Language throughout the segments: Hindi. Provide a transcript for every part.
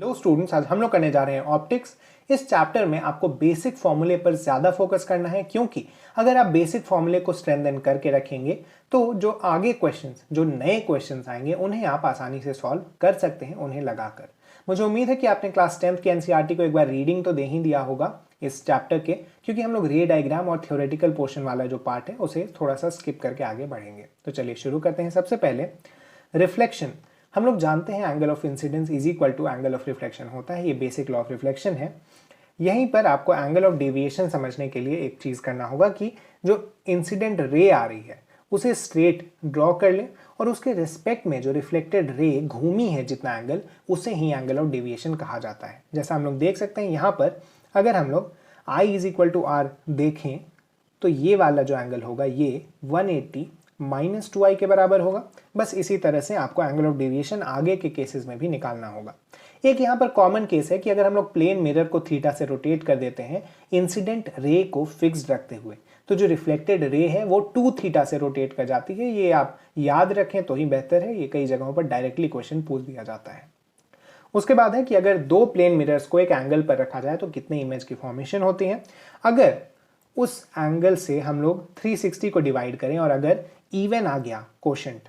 हेलो स्टूडेंट्स, आज हम लोग करने जा रहे हैं ऑप्टिक्स। इस चैप्टर में आपको बेसिक फॉर्मूले पर ज़्यादा फोकस करना है, क्योंकि अगर आप बेसिक फॉर्मूले को स्ट्रेंथन करके रखेंगे तो जो आगे क्वेश्चंस, जो नए क्वेश्चंस आएंगे उन्हें आप आसानी से सॉल्व कर सकते हैं उन्हें लगाकर। मुझे उम्मीद है कि आपने क्लास 10th की एनसीईआरटी को एक बार रीडिंग तो दे ही दिया होगा इस चैप्टर के, क्योंकि हम लोग रे डायग्राम और थ्योरेटिकल पोर्शन वाला जो पार्ट है उसे थोड़ा सा स्किप करके आगे बढ़ेंगे। तो चलिए शुरू करते हैं। सबसे पहले रिफ्लेक्शन। हम लोग जानते हैं angle of incidence is equal to angle of reflection होता है, ये बेसिक लॉ ऑफ रिफ्लेक्शन है। यहीं पर आपको एंगल ऑफ डेविएशन समझने के लिए एक चीज करना होगा कि जो इंसिडेंट रे आ रही है उसे स्ट्रेट ड्रॉ कर ले और उसके रिस्पेक्ट में जो रिफ्लेक्टेड रे घूमी है जितना एंगल, उसे ही एंगल ऑफ डेविएशन कहा जाता है। जैसा हम लोग देख सकते हैं यहाँ पर, अगर हम लोग I is equal to r देखें तो ये वाला जो एंगल होगा ये 180 माइनस 2i के बराबर होगा। बस इसी तरह से आपको एंगल ऑफ डेविएशन आगे के केसेस में भी निकालना होगा। एक यहाँ पर कॉमन केस है कि अगर हम लोग प्लेन मिरर को थीटा से रोटेट कर देते हैं इंसिडेंट रे को फिक्स्ड रखते हुए, तो जो रिफ्लेक्टेड रे है वो 2 थीटा से रोटेट कर जाती है। ये आप याद रखें तो ही बेहतर है, ये कई जगहों पर डायरेक्टली क्वेश्चन पूछ दिया जाता है। उसके बाद है कि अगर दो प्लेन मिरर्स को एक एंगल पर रखा जाए तो कितने इमेज की फॉर्मेशन होती है। अगर उस एंगल से हम लोग 360 को डिवाइड करें और अगर इवन आ गया कोशेंट,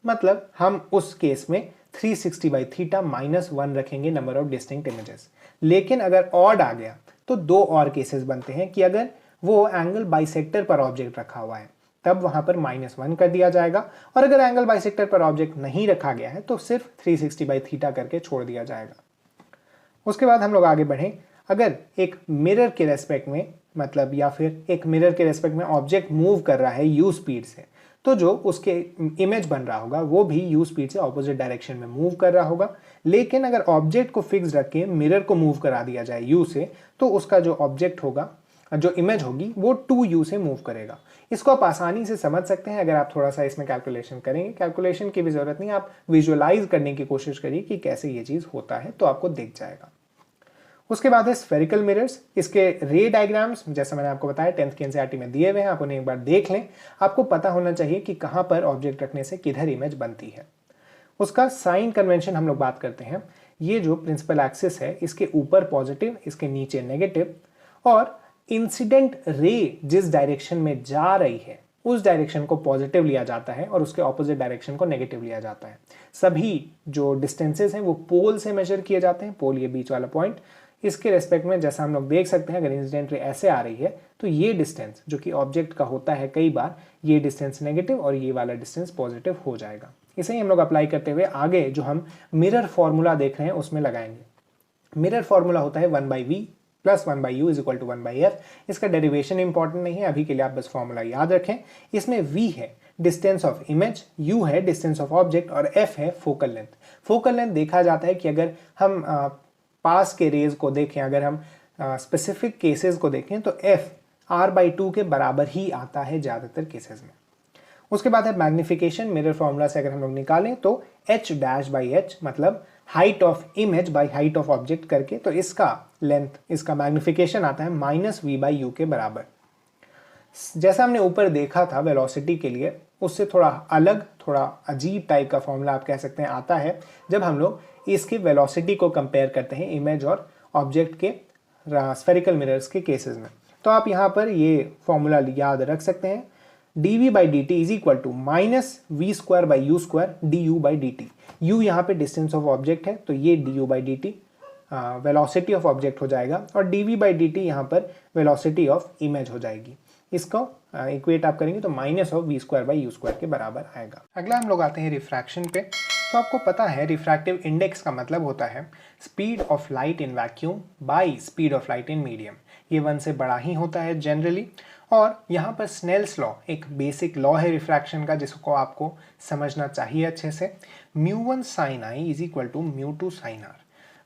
मतलब हम उस केस में 360 बाई थीटा माइनस 1 रखेंगे नंबर ऑफ डिस्टिंक्ट इमेजेस। लेकिन अगर ऑड आ गया तो दो और केसेस बनते हैं कि अगर वो एंगल बाइसेक्टर पर ऑब्जेक्ट रखा हुआ है तब वहां पर -1 कर दिया जाएगा, और अगर एंगल बाइसेक्टर पर ऑब्जेक्ट नहीं रखा गया है तो सिर्फ 360 बाई थीटा करके छोड़ दिया जाएगा। उसके बाद हम लोग आगे बढ़ें। अगर एक मिरर के रेस्पेक्ट में, मतलब या फिर एक मिरर के रेस्पेक्ट में ऑब्जेक्ट मूव कर रहा है u स्पीड से, तो जो उसके इमेज बन रहा होगा वो भी u स्पीड से ऑपोजिट डायरेक्शन में मूव कर रहा होगा। लेकिन अगर ऑब्जेक्ट को फिक्स रख के मिरर को मूव करा दिया जाए u से, तो उसका जो ऑब्जेक्ट होगा, जो इमेज होगी, वो 2u से मूव करेगा। इसको आप आसानी से समझ सकते हैं अगर आप थोड़ा सा इसमें कैलकुलेशन करेंगे। कैलकुलेशन की भी जरूरत नहीं, आप विजुअलाइज करने की कोशिश करिए कि कैसे ये चीज होता है, तो आपको दिख जाएगा। उसके बाद है स्फेरिकल मिरर्स। इसके रे डायग्राम्स जैसा मैंने आपको बताया 10th की एनसीईआरटी में दिए हुए हैं, आप उन्हें एक बार देख लें। आपको पता होना चाहिए कि कहां पर ऑब्जेक्ट रखने से किधर इमेज बनती है। उसका साइन कन्वेंशन हम लोग बात करते हैं। ये जो प्रिंसिपल एक्सिस है इसके ऊपर पॉजिटिव, इसके नीचे नेगेटिव, और इंसिडेंट रे जिस डायरेक्शन में जा रही है उस डायरेक्शन को पॉजिटिव लिया जाता है और उसके ऑपोजिट डायरेक्शन को नेगेटिव लिया जाता है। सभी जो डिस्टेंसेस हैं वो पोल से मेजर किए जाते हैं। पोल ये बीच वाला पॉइंट, इसके रेस्पेक्ट में जैसा हम लोग देख सकते हैं, अगर इंसिडेंट रे ऐसे आ रही है तो ये डिस्टेंस जो कि ऑब्जेक्ट का होता है, कई बार ये डिस्टेंस नेगेटिव और ये वाला डिस्टेंस पॉजिटिव हो जाएगा। इसे ही हम लोग अप्लाई करते हुए आगे जो हम मिरर फॉर्मूला देख रहे हैं उसमें लगाएंगे। मिरर फॉर्मूला होता है 1/v plus 1/u is equal to 1/f। इसका डेरिवेशन इंपॉर्टेंट नहीं है, अभी के लिए आप बस फॉर्मूला याद रखें। इसमें v है डिस्टेंस ऑफ इमेज, u है डिस्टेंस ऑफ ऑब्जेक्ट और f है फोकल लेंथ। फोकल लेंथ देखा जाता है कि अगर हम पास के रेज को देखें, अगर हम स्पेसिफिक केसेस को देखें तो f r/2 के बराबर ही आता है ज्यादातर केसेस में। उसके बाद है मैग्निफिकेशन। मिरर फॉर्मूला से अगर हम लोग निकालें तो h'/h मतलब height of image by height of object करके, तो इसका लेंथ, इसका मैग्निफिकेशन आता है -v/u के बराबर। जैसा हमने ऊपर देखा था वेलोसिटी के लिए, उससे थोड़ा अलग, थोड़ा अजीब टाइप का फॉर्मूला आप कह सकते हैं आता है जब हम लोग इसकी वेलोसिटी को कंपेयर करते हैं इमेज और ऑब्जेक्ट के स्फेरिकल मिरर्स के केसेस में। तो आप यहाँ पर ये फॉर्मूला याद रख सकते हैं। dv/dt is equal to -v²/u² du/dt। u यहाँ पे डिस्टेंस ऑफ ऑब्जेक्ट है तो ये du/dt वेलोसिटी ऑफ ऑब्जेक्ट हो जाएगा, और dv/dt यहाँ पर वेलोसिटी ऑफ इमेज हो जाएगी। इसको इक्वेट आप करेंगे तो -v²/u² के बराबर आएगा। अगला हम लोग आते हैं रिफ्रैक्शन पे। तो आपको पता है रिफ्रैक्टिव इंडेक्स का मतलब होता है speed of light in vacuum by speed of light in medium. ये 1 से बड़ा ही होता है जनरली, और यहाँ पर स्नेल्स लॉ एक बेसिक लॉ है रिफ्रैक्शन का जिसको आपको समझना चाहिए अच्छे से। μ1 sin i is equal to μ2 sin r।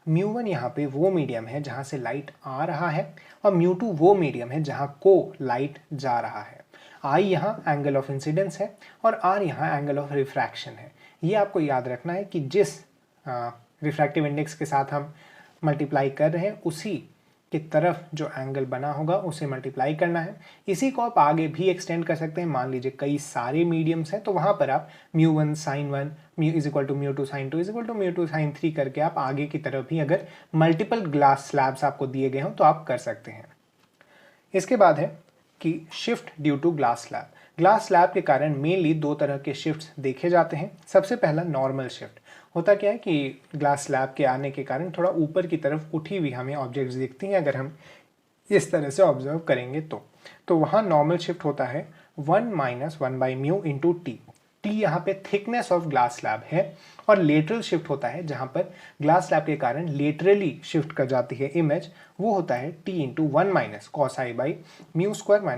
μ1 यहाँ पे वो मीडियम है जहाँ से लाइट आ रहा है, और μ2 वो मीडियम है जहाँ को लाइट जा रहा है। i यहाँ एंगल ऑफ इंसिडेंस है और r यहाँ एंगल ऑफ रिफ्रैक्शन है। ये आपको याद रखना है कि जिस रिफ्रैक्टिव इंडेक्स के साथ हम मल्टीप्लाई कर रहे हैं उसी की तरफ जो एंगल बना होगा उसे मल्टीप्लाई करना है। इसी को आप आगे भी एक्सटेंड कर सकते हैं। मान लीजिए कई सारे मीडियम्स हैं तो वहाँ पर आप μ1 sin 1 is equal to μ2 sin 2 is equal to μ2 sin 3 करके आप आगे की तरफ भी अगर मल्टीपल ग्लास स्लैब्स आपको दिए गए हों तो आप कर सकते हैं। इसके बाद है कि shift due to glass slab. Glass slab के कारण मेनली दो तरह के शिफ्ट्स देखे जाते हैं। सबसे पहला नॉर्मल शिफ्ट होता क्या है कि ग्लास स्लैब के आने के कारण थोड़ा ऊपर की तरफ उठी हुई हमें ऑब्जेक्ट्स दिखती हैं अगर हम इस तरह से ऑब्जर्व करेंगे तो वहाँ नॉर्मल शिफ्ट होता है 1 - 1/μ इंटू टी। टी यहाँ पे थिकनेस ऑफ ग्लास स्लैब है। और लेटरल शिफ्ट होता है जहाँ पर ग्लास स्लैब के कारण लेटरली शिफ्ट कर जाती है इमेज, वो होता है t into 1 - cos i by μ²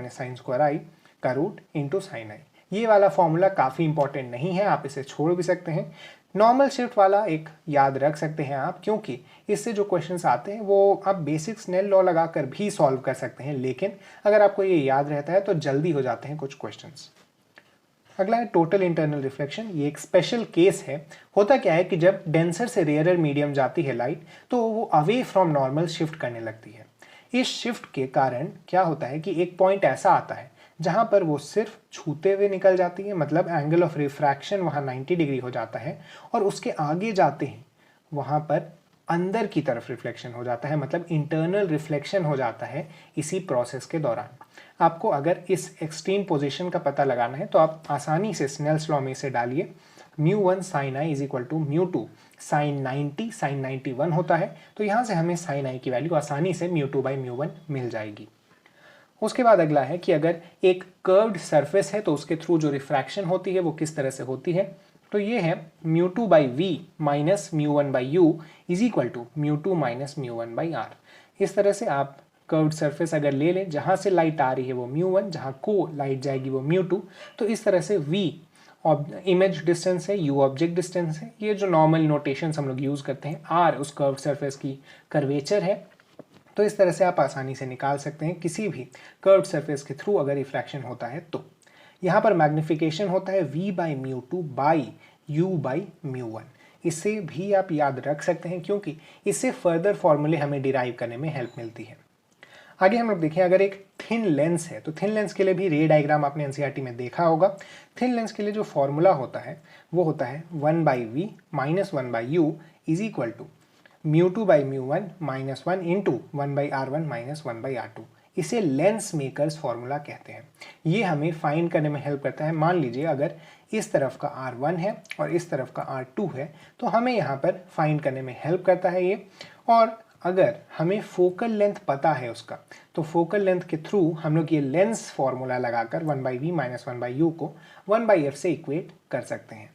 - sin square i का रूट इंटू साइन आई। ये वाला फॉर्मूला काफ़ी इंपॉर्टेंट नहीं है, आप इसे छोड़ भी सकते हैं। नॉर्मल शिफ्ट वाला एक याद रख सकते हैं आप, क्योंकि इससे जो क्वेश्चंस आते हैं वो आप बेसिक स्नेल लॉ लगाकर भी सॉल्व कर सकते हैं, लेकिन अगर आपको ये याद रहता है तो जल्दी हो जाते हैं कुछ क्वेश्चंस। अगला है टोटल इंटरनल रिफ्लेक्शन। ये एक स्पेशल केस है। होता क्या है कि जब डेंसर से रेयरर मीडियम जाती है लाइट तो वो अवे फ्रॉम नॉर्मल शिफ्ट करने लगती है। इस शिफ्ट के कारण क्या होता है कि एक पॉइंट ऐसा आता है जहाँ पर वो सिर्फ छूते हुए निकल जाती है, मतलब एंगल ऑफ रिफ्रैक्शन वहाँ 90 डिग्री हो जाता है, और उसके आगे जाते हैं वहाँ पर अंदर की तरफ रिफ्लेक्शन हो जाता है, मतलब इंटरनल रिफ्लेक्शन हो जाता है इसी प्रोसेस के दौरान। आपको अगर इस एक्सट्रीम पोजीशन का पता लगाना है तो आप आसानी से स्नेल्स लॉ में इसे डालिए। μ1 sin i is equal to μ2 sin 90 sin 91 होता है, तो यहाँ से हमें sin i की वैल्यू आसानी से μ2/μ1 मिल जाएगी। उसके बाद अगला है कि अगर एक कर्व्ड सरफेस है तो उसके थ्रू जो रिफ्रैक्शन होती है वो किस तरह से होती है। तो ये है μ2/v minus μ1/u is equal to μ2 minus μ1/r। इस तरह से आप कर्व्ड सरफेस अगर ले लें जहाँ से लाइट आ रही है वो μ1, जहाँ को लाइट जाएगी वो μ2, तो इस तरह से v इमेज डिस्टेंस है, u ऑब्जेक्ट डिस्टेंस है, ये जो नॉर्मल नोटेशंस हम लोग यूज़ करते हैं, r उस कर्व्ड सरफेस की कर्वेचर है। तो इस तरह से आप आसानी से निकाल सकते हैं किसी भी कर्व्ड सरफेस के थ्रू अगर रिफ्रैक्शन होता है तो। यहाँ पर मैग्निफिकेशन होता है v/μ2 बाई u/μ1। इसे भी आप याद रख सकते हैं क्योंकि इससे फर्दर फॉर्मूले हमें डिराइव करने में हेल्प मिलती है। आगे हम लोग देखें, अगर एक थिन लेंस है तो थिन लेंस के लिए भी रे डायग्राम आपने एनसीईआरटी में देखा होगा। थिन लेंस के लिए जो फॉर्मूला होता है वो होता है 1/v minus 1/u is equal to μ2/μ1 minus 1 into 1/r1 minus 1/r2। इसे लेंस मेकर्स फॉर्मूला कहते हैं। ये हमें फाइंड करने में हेल्प करता है। मान लीजिए अगर इस तरफ का r1 है और इस तरफ का r2 है तो हमें यहाँ पर फाइंड करने में हेल्प करता है ये। और अगर हमें फोकल लेंथ पता है उसका तो फोकल लेंथ के थ्रू हम लोग ये लेंस फॉर्मूला लगाकर 1/v माइनस 1/u को 1/f से इक्वेट कर सकते हैं।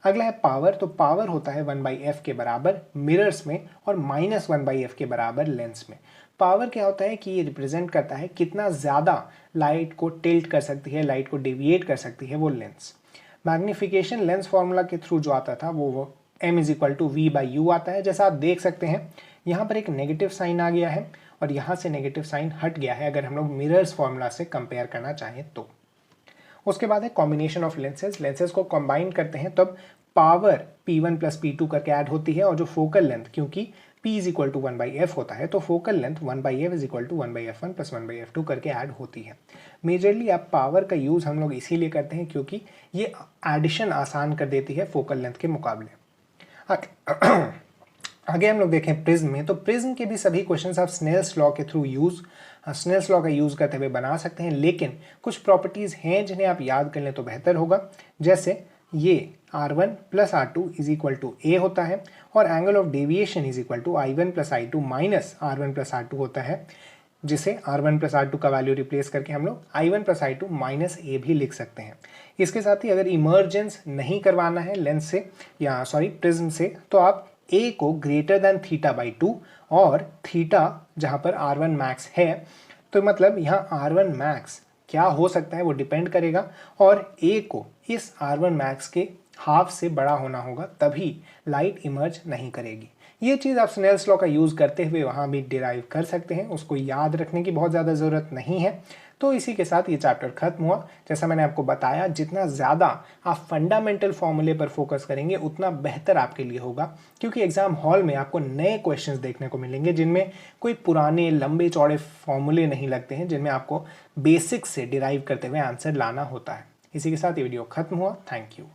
अगला है पावर। तो पावर होता है 1/f के बराबर मिरर्स में और माइनस 1/f के बराबर लेंस में। पावर क्या होता है कि ये रिप्रेजेंट करता है कितना ज़्यादा लाइट को टिल्ट कर सकती है, लाइट को डेविएट कर सकती है वो लेंस। मैग्निफिकेशन लेंस फॉर्मूला के थ्रू जो आता था वो m is equal to v/u आता है। जैसा आप देख सकते हैं यहाँ पर एक नेगेटिव साइन आ गया है और यहाँ से नेगेटिव साइन हट गया है अगर हम लोग मिरर्स फॉर्मूला से कंपेयर करना चाहें तो। उसके बाद है कॉम्बिनेशन ऑफ लेंसेज। लेंसेज को कंबाइन करते हैं तब पावर P1 प्लस P2 करके ऐड होती है और जो फोकल लेंथ, क्योंकि P is equal to 1/f होता है तो focal length 1/f is equal to 1/f1 plus 1/f2 करके ऐड होती है। मेजरली आप पावर का यूज़ हम लोग इसीलिए करते हैं क्योंकि ये एडिशन आसान कर देती है फोकल लेंथ के मुकाबले। आगे हम लोग देखें प्रिज्म में। तो प्रिज्म के भी सभी क्वेश्चंस आप स्नेल्स लॉ के थ्रू स्नेल्स लॉ का यूज़ करते हुए बना सकते हैं, लेकिन कुछ प्रॉपर्टीज़ हैं जिन्हें आप याद कर लें तो बेहतर होगा। जैसे ये r1 plus r2 is equal to a होता है और angle of deviation is equal to i1 plus i2 minus r1 plus r2 होता है, जिसे r1 प्लस r2 का वैल्यू रिप्लेस करके हम लोग i1 plus i2 minus a भी लिख सकते हैं। इसके साथ ही अगर इमर्जेंस नहीं करवाना है लेंस से या प्रिज्म से तो आप a को ग्रेटर देन θ/2 और थीटा जहाँ पर r1 मैक्स है, तो मतलब यहाँ r1 मैक्स क्या हो सकता है वो डिपेंड करेगा और a को इस r1 मैक्स के हाफ से बड़ा होना होगा, तभी लाइट इमर्ज नहीं करेगी। ये चीज़ आप स्नेल्स लॉ का यूज़ करते हुए वहाँ भी डिराइव कर सकते हैं, उसको याद रखने की बहुत ज़्यादा ज़रूरत नहीं है। तो इसी के साथ ये चैप्टर खत्म हुआ। जैसा मैंने आपको बताया, जितना ज़्यादा आप फंडामेंटल फॉर्मूले पर फोकस करेंगे उतना बेहतर आपके लिए होगा, क्योंकि एग्जाम हॉल में आपको नए क्वेश्चंस देखने को मिलेंगे जिनमें कोई पुराने लंबे चौड़े फॉर्मूले नहीं लगते हैं, जिनमें आपको बेसिक से डिराइव करते हुए आंसर लाना होता है। इसी के साथ ये वीडियो खत्म हुआ। Thank you.